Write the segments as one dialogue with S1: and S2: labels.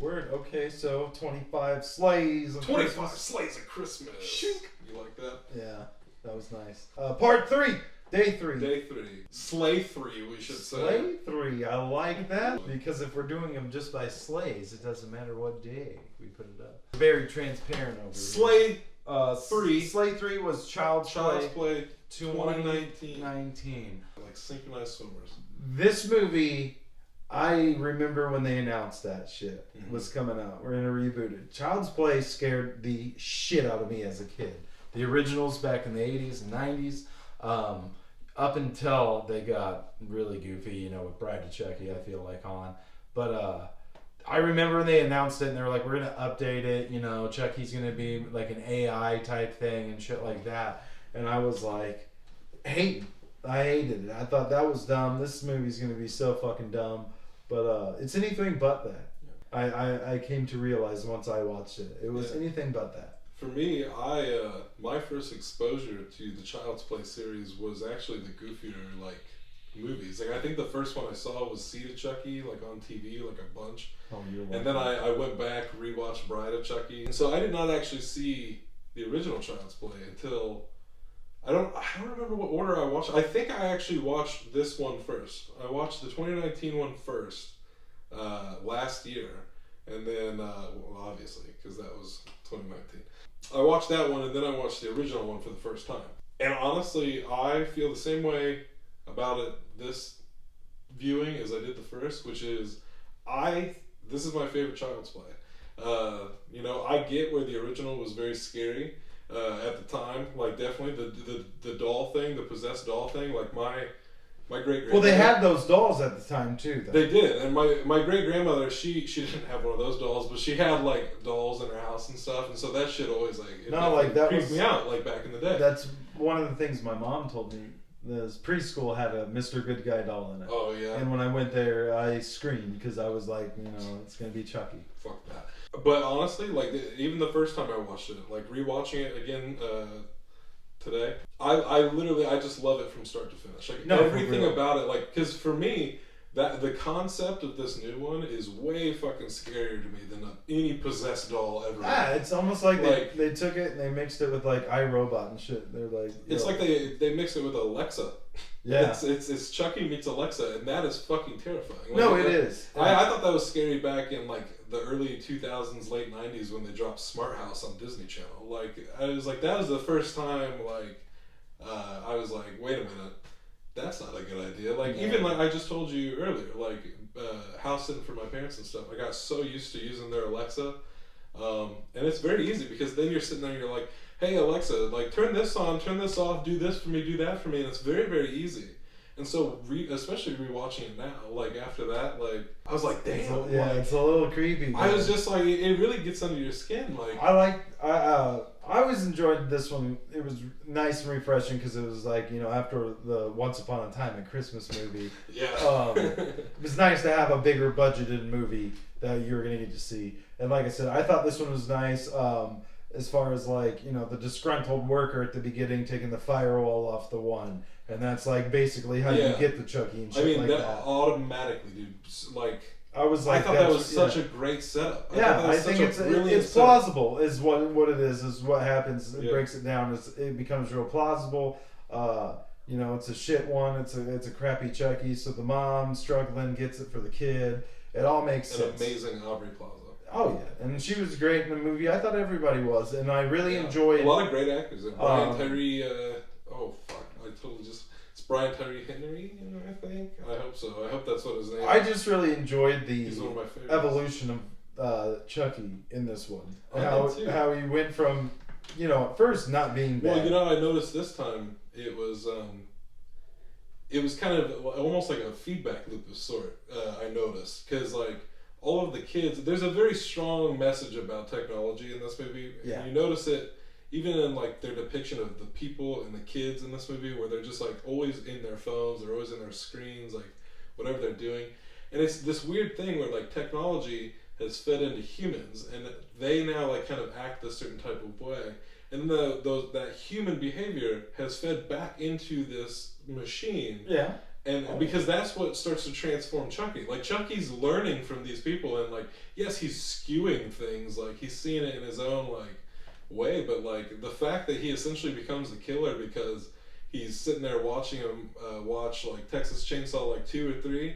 S1: Word. Okay, so 25 sleighs.
S2: 25 sleighs of Christmas. Shink. You like that?
S1: Yeah, that was nice. Part 3. Day 3.
S2: Day 3. Sleigh 3, we should say.
S1: Sleigh 3. I like that. Because if we're doing them just by sleighs, it doesn't matter what day we put it up. Very transparent over
S2: Sleigh
S1: here.
S2: 3.
S1: Sleigh 3 was Child's
S2: Play
S1: 2019.
S2: Like synchronized swimmers.
S1: This movie, I remember when they announced that shit was coming out. We're gonna reboot it. Child's Play scared the shit out of me as a kid. The originals back in the 80s and 90s, up until they got really goofy, you know, with Bride and Chucky, I feel like on. But I remember when they announced it and they were like, we're gonna update it, you know, Chucky's gonna be like an AI type thing and shit like that. And I was like, I hated it. I thought that was dumb. This movie's gonna be so fucking dumb. But it's anything but that. Yeah. I came to realize once I watched it. It was anything but that.
S2: For me, my first exposure to the Child's Play series was actually the goofier like movies. Like I think the first one I saw was Seed of Chucky, like on TV, like a bunch. Oh, and then I went back, rewatched Bride of Chucky. And so I did not actually see the original Child's Play until I don't remember what order I watched. I think I actually watched this one first. I watched the 2019 one first, last year, and then well, obviously because that was 2019. I watched that one and then I watched the original one for the first time. And honestly, I feel the same way about it this viewing as I did the first, which is this is my favorite Child's Play. You know, I get where the original was very scary at the time. Like definitely the doll thing, the possessed doll thing. Like my great grandmother.
S1: Well, they had those dolls at the time too, though.
S2: They did, and my great grandmother, she didn't have one of those dolls, but she had like dolls in her house and stuff, and so that shit always that creeped me out like back in the day.
S1: That's one of the things my mom told me. This preschool had a Mr. Good Guy doll in it.
S2: Oh yeah.
S1: And when I went there, I screamed because I was like, you know, it's gonna be Chucky.
S2: Fuck that. But honestly, like even the first time I watched it, like rewatching it again today, I just love it from start to finish. Like everything about it, like because for me, that the concept of this new one is way fucking scarier to me than any possessed doll ever.
S1: Ah, it's almost like they took it and they mixed it with like iRobot and shit. They're like,
S2: it's like they mixed it with Alexa.
S1: Yeah,
S2: it's Chucky meets Alexa, and that is fucking terrifying. Like,
S1: no, it is.
S2: I thought that was scary back in like the early 2000s, late 90s when they dropped Smart House on Disney Channel. Like I was like, that was the first time like I was like, wait a minute. That's not a good idea. Like even like I just told you earlier, like house sitting for my parents and stuff. I got so used to using their Alexa, and it's very easy because then you're sitting there and you're like, "Hey Alexa, like turn this on, turn this off, do this for me, do that for me," and it's very very easy. And so especially rewatching it now, like after that, like I was like, "Damn!"
S1: It's a little creepy. Man.
S2: I was just like, it really gets under your skin. Like
S1: I always enjoyed this one. It was nice and refreshing because it was like, you know, after the Once Upon a Time at Christmas movie.
S2: Yeah.
S1: It was nice to have a bigger budgeted movie that you were going to get to see. And like I said, I thought this one was nice as far as like, you know, the disgruntled worker at the beginning taking the firewall off the one. And that's like basically how you get the Chucky and shit like that.
S2: Automatically, dude. Like...
S1: I thought
S2: that was such a great setup.
S1: I think it's plausible is what it is what happens. It breaks it down. It becomes real plausible. You know, it's a shit one. It's a crappy Chucky. So the mom struggling gets it for the kid. It all makes sense.
S2: An amazing Aubrey Plaza.
S1: Oh yeah, and she was great in the movie. I thought everybody was, and I really enjoyed
S2: a lot of great actors. Brian Tyree. Oh fuck! I totally just. Brian Tyree Henry, you know, I think. I hope so. I hope that's what his name is.
S1: I just really enjoyed the
S2: He's one of my favorites.
S1: Evolution of Chucky in this one.
S2: How
S1: he went from, you know, at first not being bad.
S2: Well, you know, I noticed this time it was kind of almost like a feedback loop of sort. I noticed because like all of the kids, there's a very strong message about technology in this movie.
S1: Yeah.
S2: And you notice it. Even in like their depiction of the people and the kids in this movie, where they're just like always in their phones, they're always in their screens, like whatever they're doing, and it's this weird thing where like technology has fed into humans, and they now like kind of act a certain type of way, and that human behavior has fed back into this machine.
S1: Yeah.
S2: And because that's what starts to transform Chucky. Like, Chucky's learning from these people, and, like, yes, he's skewing things, like, he's seeing it in his own, like, way, but, like, the fact that he essentially becomes the killer because he's sitting there watching him watch, like, Texas Chainsaw, like, 2 or 3,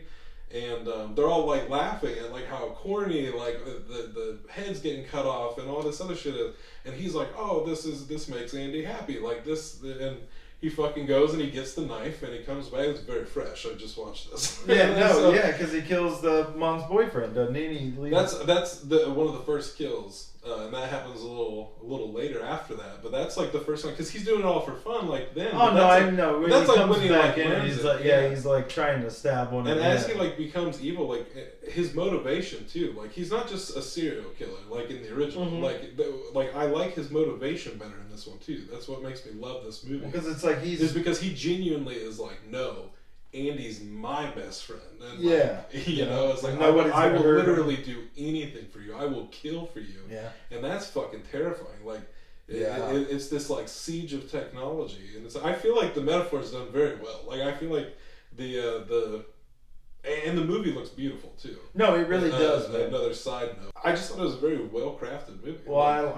S2: and they're all, like, laughing at, like, how corny, like, the head's getting cut off and all this other shit is, and he's like, oh, this makes Andy happy, like, and he fucking goes and he gets the knife and he comes back. It's very fresh. I just watched this.
S1: Because he kills the mom's boyfriend, doesn't he?
S2: That's one of the first kills, and that happens a little later after that. But that's like the first one because he's doing it all for fun, like then.
S1: Oh no, I know.
S2: That's like when he like
S1: learns he's like, he's like trying to stab one.
S2: And as he like becomes evil, like his motivation too. Like he's not just a serial killer, like in the original.
S1: Mm-hmm.
S2: Like I like his motivation better in this one too. That's what makes me love this movie.
S1: Because it's like
S2: because he genuinely is like, no, Andy's my best friend. And you know, it's like I will literally do anything for you. I will kill for you.
S1: Yeah.
S2: And that's fucking terrifying. Like, it's this like siege of technology, and I feel like the metaphor is done very well. Like I feel like the movie looks beautiful too.
S1: No, it really does.
S2: Another side note, I just thought it was a very well crafted movie.
S1: Well,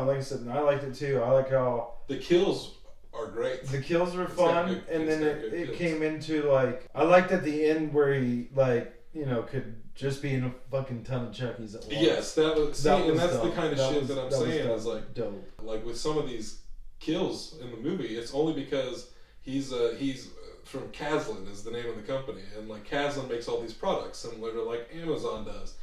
S1: like I said, I liked it too. I like how
S2: the kills are great.
S1: The kills were fun, and then it came into like I liked at the end where he like could just be in a fucking ton of Chuckies at once.
S2: Yes, that's
S1: dope.
S2: The kind of shit that I'm saying is like
S1: dope.
S2: Like with some of these kills in the movie, it's only because he's from Caslin is the name of the company, and like Caslin makes all these products similar to like Amazon does,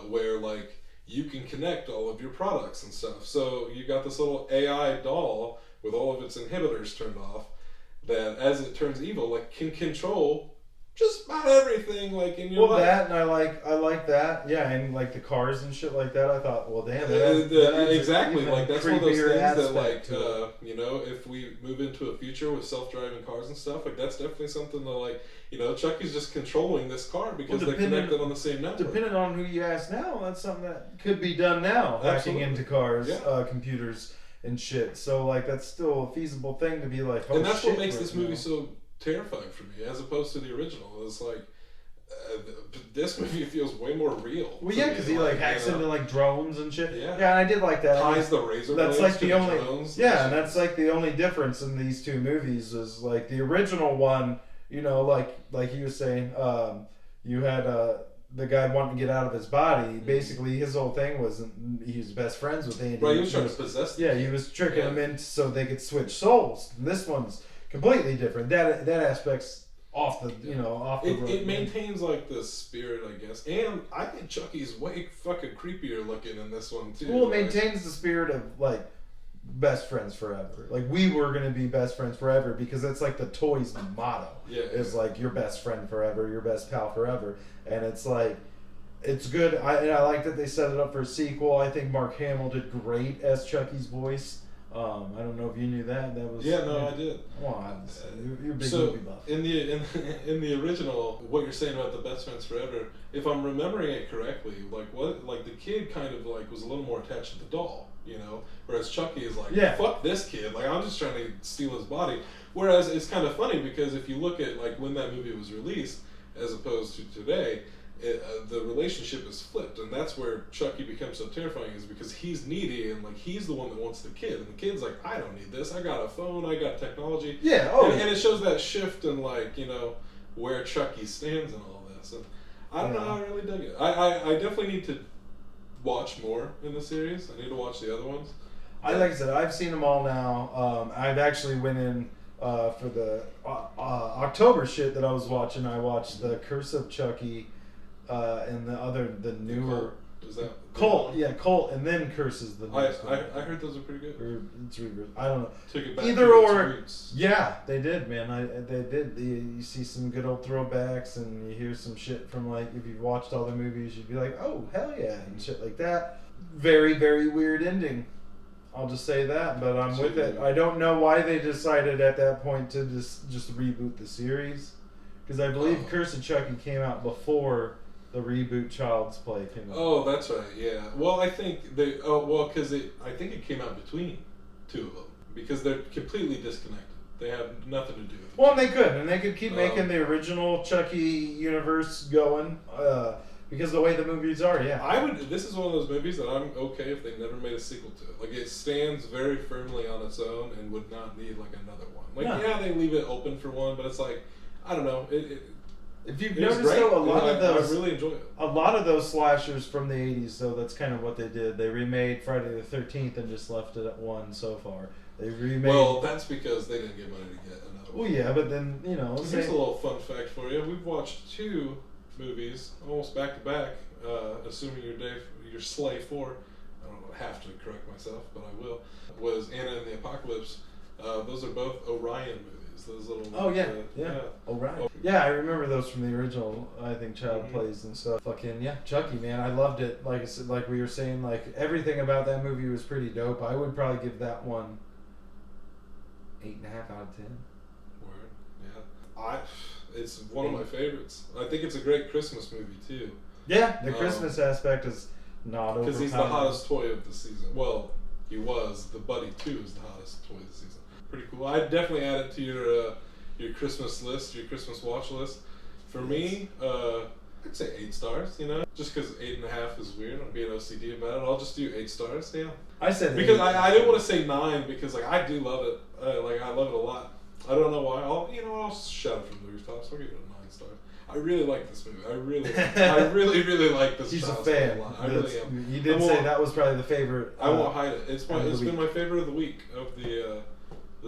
S2: where like you can connect all of your products and stuff. So you got this little AI doll with all of its inhibitors turned off that, as it turns evil, like can control just about everything like in your life.
S1: That and I like that, and like the cars and shit like that. I thought, well, damn,
S2: exactly. Like that's one of those things that like if we move into a future with self-driving cars and stuff, like that's definitely something that like Chucky's just controlling this car because they're connected on the same network.
S1: Depending on who you ask now, that's something that could be done now. Hacking into cars, computers and shit. So like that's still a feasible thing to be like. Oh,
S2: and that's what makes this movie so terrifying for me, as opposed to the original. It's like this movie feels way more real.
S1: Well, yeah, because he like hacks into like drones and shit.
S2: Yeah,
S1: and I did like that.
S2: Ties the razor.
S1: That's like the only.
S2: Drones
S1: and that's like the only difference in these two movies is like the original one. Like he was saying, you had the guy wanting to get out of his body. Basically, his whole thing was he was best friends with Andy.
S2: Right, he was trying to possess them.
S1: Yeah, he was tricking him in so they could switch souls. And this one's completely different. That aspect's off the off the road.
S2: It maintains like the spirit, I guess, and I think Chucky's way fucking creepier looking in this one too.
S1: Well, it maintains the spirit of like best friends forever. Like we were gonna be best friends forever because that's like the toy's motto. Is like your best friend forever, your best pal forever, and it's like. It's good. I like that they set it up for a sequel. I think Mark Hamill did great as Chucky's voice. I don't know if you knew that. That was
S2: I did.
S1: Well, you're a big movie buff.
S2: In the original, what you're saying about the best friends forever, if I'm remembering it correctly, like the kid kind of like was a little more attached to the doll, whereas Chucky is like, fuck this kid, like I'm just trying to steal his body. Whereas it's kind of funny because if you look at like when that movie was released as opposed to today. The relationship is flipped, and that's where Chucky becomes so terrifying is because he's needy and like he's the one that wants the kid, and the kid's like, I don't need this. I got a phone. I got technology.
S1: Yeah.
S2: And it shows that shift in like where Chucky stands in all this. And I don't know. I really dug it. I definitely need to watch more in the series. I need to watch the other ones.
S1: Like I said, I've seen them all now. I've actually went in for the October shit that I was watching. I watched the Curse of Chucky. And the newer Cult, Cult, and then Curses the newest
S2: I heard those are pretty good.
S1: Or it's I don't know.
S2: Took it back
S1: Either
S2: to
S1: or,
S2: its roots.
S1: Yeah, they did, man. They did. You see some good old throwbacks, and you hear some shit from like if you've watched all the movies, you'd be like, oh hell yeah, and shit like that. Very very weird ending. I'll just say that, but I'm with it. I don't know why they decided at that point to just reboot the series, because I believe Curse of Chucky came out before the reboot Child's Play came out.
S2: Oh, that's right. Yeah. Well, I think they. Oh, well, because I think it came out between two of them because they're completely disconnected. They have nothing to do with it.
S1: Well, and they could keep making the original Chucky universe going, because the way the movies are, yeah.
S2: This is one of those movies that I'm okay if they never made a sequel to it. Like, it stands very firmly on its own and would not need like another one. Like, yeah, they leave it open for one, but it's like, I don't know.
S1: If you've noticed though,
S2: I really enjoy it.
S1: A lot of those slashers from the 80s, though, that's kind of what they did. They remade Friday the 13th and just left it at one so far. They remade.
S2: Well, that's because they didn't get money to get another one.
S1: Well, yeah, but then, you know.
S2: Here's a little fun fact for you. We've watched 2 movies almost back to back, assuming your Slay 4, I don't have to correct myself, but I will, was Anna and the Apocalypse. Those are both Orion movies. Those little
S1: Orion. Yeah, I remember those from the original, I think, Child Plays and stuff. Fucking, yeah, Chucky, man, I loved it. Like I said, like we were saying, like, everything about that movie was pretty dope. I would probably give that one 8.5 out of 10.
S2: Word, yeah. It's one of my favorites. I think it's a great Christmas movie, too.
S1: Yeah, the Christmas aspect is not overpowered.
S2: Because he's the hottest toy of the season. Well, he was. The Buddy 2 is the hottest toy of the season. Pretty cool. I'd definitely add it to your Christmas list, your Christmas watch list. For me, I'd say 8 stars, you know? Just because 8.5 is weird. I'm being OCD about it. I'll just do 8 stars, yeah.
S1: I said
S2: because I didn't want to say 9 because like I do love it. I love it a lot. I don't know why. I'll shout it from the rooftops. I'll give it a 9 stars. I really like this movie. I really like this.
S1: He's a fan.
S2: A lot. I really am.
S1: You did say that was probably the favorite.
S2: I won't hide it. It's been my favorite of the week of the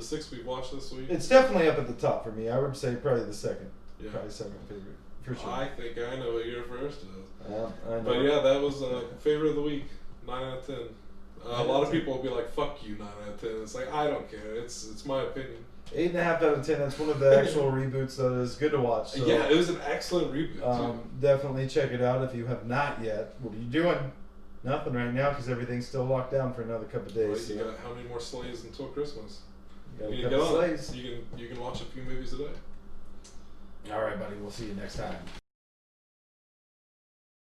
S2: 6 we've watched this week.
S1: It's definitely up at the top for me. I would say probably the second. Yeah. Probably second favorite for sure.
S2: I think I know what your first is.
S1: I know.
S2: But yeah, that was favorite of the week. 9 out of 10. A lot of people will be like, "Fuck you, 9 out of 10." It's like I don't care. It's my opinion.
S1: 8.5 out of 10. That's one of the actual reboots that is good to watch. So,
S2: yeah, it was an excellent reboot too.
S1: Definitely check it out if you have not yet. What are you doing? Nothing right now because everything's still locked down for another couple of days.
S2: Right, you got how many more slays until Christmas?
S1: You got a couple slays.
S2: You can watch a few movies a day.
S1: All right, buddy. We'll see you next time.